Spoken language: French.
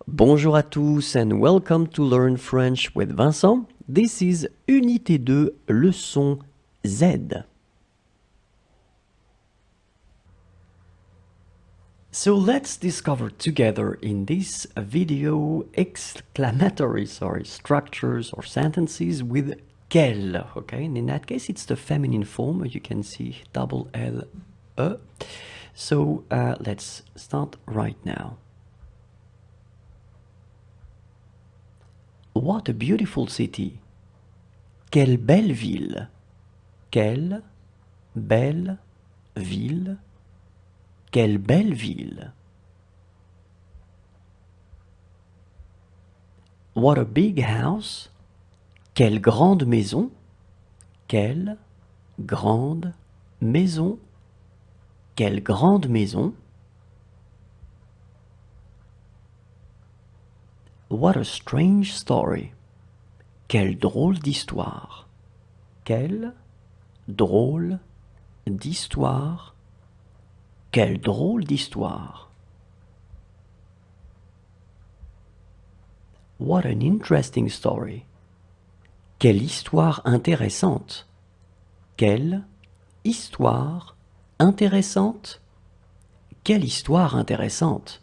Bonjour à tous and welcome to Learn French with Vincent. This is Unité 2, leçon Z. So let's discover together in this video exclamatory structures or sentences with quelle, okay? And in that case it's the feminine form, you can see double L E. So let's start right now. What a beautiful city! Quelle belle ville! Quelle belle ville! Quelle belle ville! What a big house! Quelle grande maison! Quelle grande maison! Quelle grande maison! What a strange story! Quelle drôle d'histoire! Quelle drôle d'histoire! Quelle drôle d'histoire! What an interesting story! Quelle histoire intéressante! Quelle histoire intéressante! Quelle histoire intéressante!